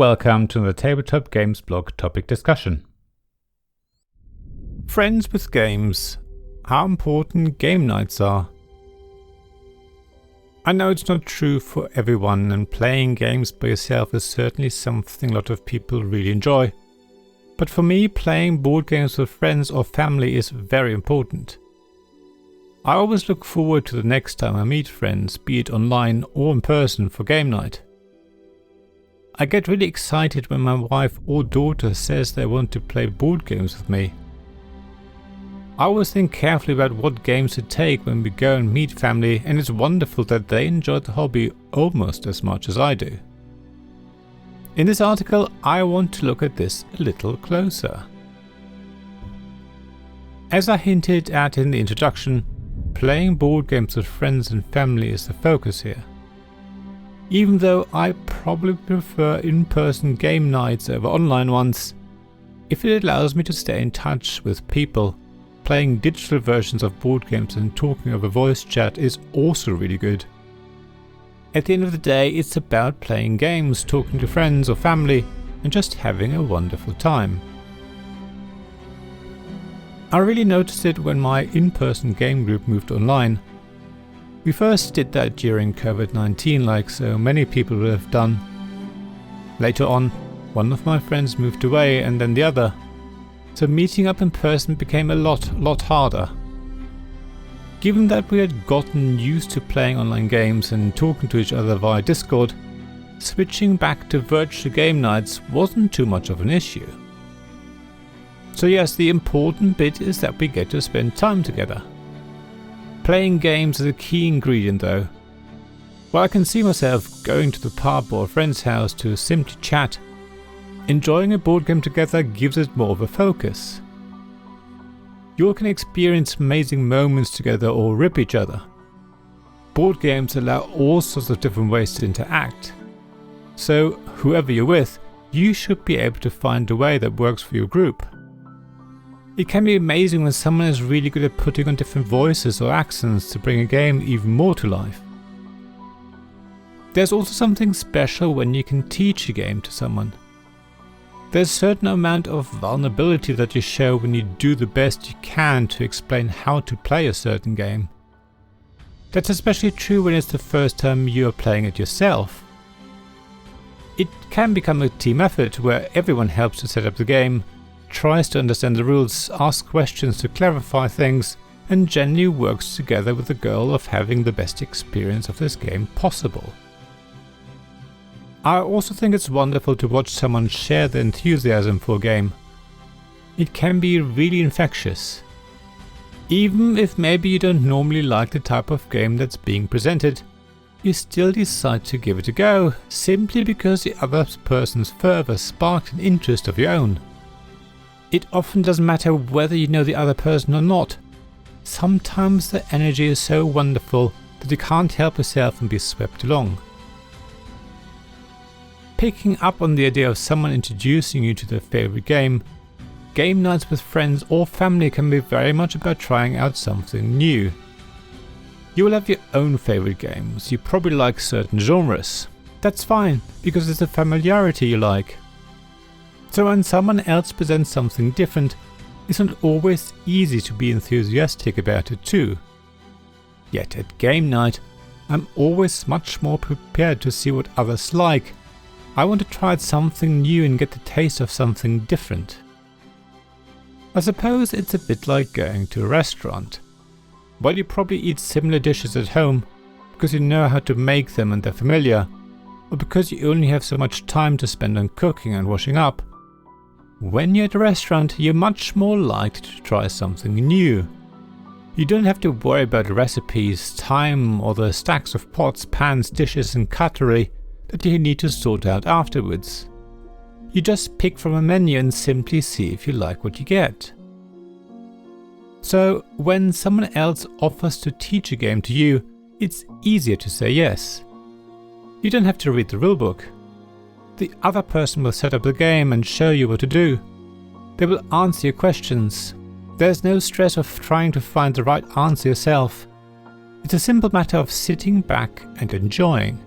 welcome to the Tabletop Games blog topic discussion. Friends with games. How important game nights are. I know it's not true for everyone, and playing games by yourself is certainly something a lot of people really enjoy. But for me, playing board games with friends or family is very important. I always look forward to the next time I meet friends, be it online or in person, for game night. I get really excited when my wife or daughter says they want to play board games with me. I always think carefully about what games to take when we go and meet family, and it's wonderful that they enjoy the hobby almost as much as I do. In this article, I want to look at this a little closer. As I hinted at in the introduction, playing board games with friends and family is the focus here. Even though I probably prefer in-person game nights over online ones, if it allows me to stay in touch with people, playing digital versions of board games and talking over voice chat is also really good. At the end of the day, it's about playing games, talking to friends or family, and just having a wonderful time. I really noticed it when my in-person game group moved online. We first did that during COVID-19, like so many people would have done. Later on, one of my friends moved away and then the other, so meeting up in person became a lot harder. Given that we had gotten used to playing online games and talking to each other via Discord, switching back to virtual game nights wasn't too much of an issue. So yes, the important bit is that we get to spend time together. Playing games is a key ingredient though. While I can see myself going to the pub or a friend's house to simply chat, enjoying a board game together gives it more of a focus. You all can experience amazing moments together or rip each other. Board games allow all sorts of different ways to interact. So whoever you're with, you should be able to find a way that works for your group. It can be amazing when someone is really good at putting on different voices or accents to bring a game even more to life. There's also something special when you can teach a game to someone. There's a certain amount of vulnerability that you show when you do the best you can to explain how to play a certain game. That's especially true when it's the first time you are playing it yourself. It can become a team effort where everyone helps to set up the game, tries to understand the rules, asks questions to clarify things, and generally works together with the goal of having the best experience of this game possible. I also think it's wonderful to watch someone share their enthusiasm for a game. It can be really infectious. Even if maybe you don't normally like the type of game that's being presented, you still decide to give it a go, simply because the other person's fervor sparked an interest of your own. It often doesn't matter whether you know the other person or not. Sometimes the energy is so wonderful that you can't help yourself and be swept along. Picking up on the idea of someone introducing you to their favorite game, game nights with friends or family can be very much about trying out something new. You will have your own favorite games, you probably like certain genres. That's fine, because it's the familiarity you like. So when someone else presents something different, it's not always easy to be enthusiastic about it too. Yet at game night, I'm always much more prepared to see what others like. I want to try something new and get the taste of something different. I suppose it's a bit like going to a restaurant. While you probably eat similar dishes at home because you know how to make them and they're familiar, or because you only have so much time to spend on cooking and washing up, when you're at a restaurant, you're much more likely to try something new. You don't have to worry about recipes, time, or the stacks of pots, pans, dishes and cutlery that you need to sort out afterwards. You just pick from a menu and simply see if you like what you get. So when someone else offers to teach a game to you, it's easier to say yes. You don't have to read the rulebook. The other person will set up the game and show you what to do. They will answer your questions. There's no stress of trying to find the right answer yourself. It's a simple matter of sitting back and enjoying.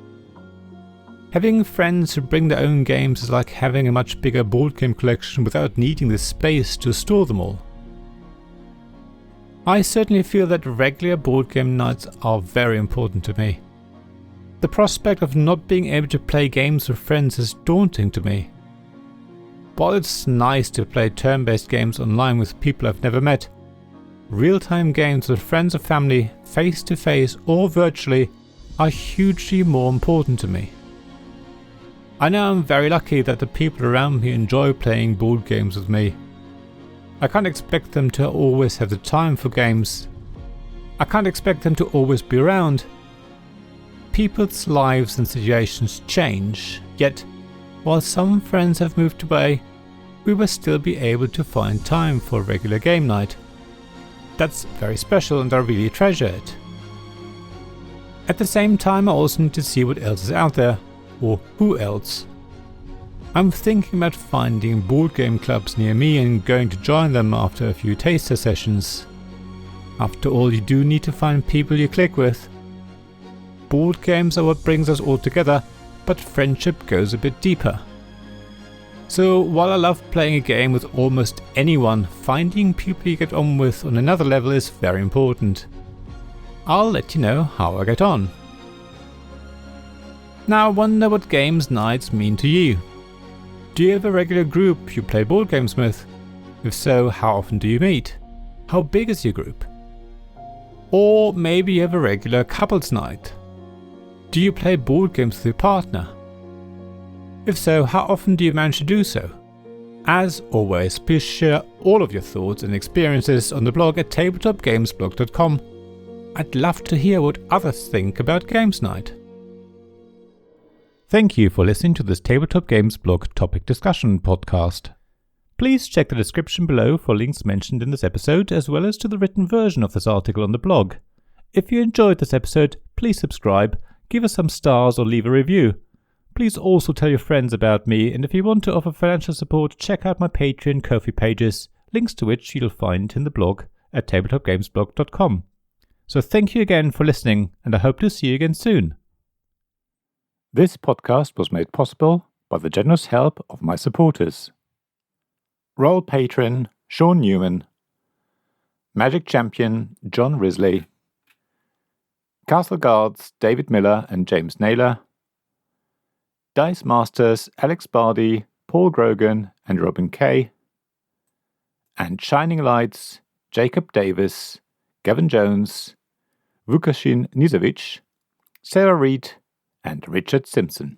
Having friends who bring their own games is like having a much bigger board game collection without needing the space to store them all. I certainly feel that regular board game nights are very important to me. The prospect of not being able to play games with friends is daunting to me. While it's nice to play turn-based games online with people I've never met, real-time games with friends or family, face-to-face or virtually, are hugely more important to me. I know I'm very lucky that the people around me enjoy playing board games with me. I can't expect them to always have the time for games. I can't expect them to always be around. People's lives and situations change, yet while some friends have moved away, we will still be able to find time for a regular game night. That's very special and I really treasure it. At the same time, I also need to see what else is out there, or who else. I'm thinking about finding board game clubs near me and going to join them after a few taster sessions. After all, you do need to find people you click with. Board games are what brings us all together, but friendship goes a bit deeper. So while I love playing a game with almost anyone, finding people you get on with on another level is very important. I'll let you know how I get on. Now I wonder what games nights mean to you. Do you have a regular group you play board games with? If so, how often do you meet? How big is your group? Or maybe you have a regular couples night. Do you play board games with your partner? If so, how often do you manage to do so? As always, please share all of your thoughts and experiences on the blog at tabletopgamesblog.com. I'd love to hear what others think about Games Night. Thank you for listening to this Tabletop Games blog topic discussion podcast. Please check the description below for links mentioned in this episode, as well as to the written version of this article on the blog. If you enjoyed this episode, please subscribe, give us some stars or leave a review. Please also tell your friends about me, and if you want to offer financial support, check out my Patreon and Ko-fi pages, links to which you'll find in the blog at tabletopgamesblog.com. So thank you again for listening, and I hope to see you again soon. This podcast was made possible by the generous help of my supporters. Royal Patron Sean Newman, Magic Champion John Risley, Castle Guards David Miller and James Naylor, Dice Masters Alex Bardi, Paul Grogan and Robin Kay, and Shining Lights Jacob Davis, Gavin Jones, Vukashin Nizovic, Sarah Reed and Richard Simpson.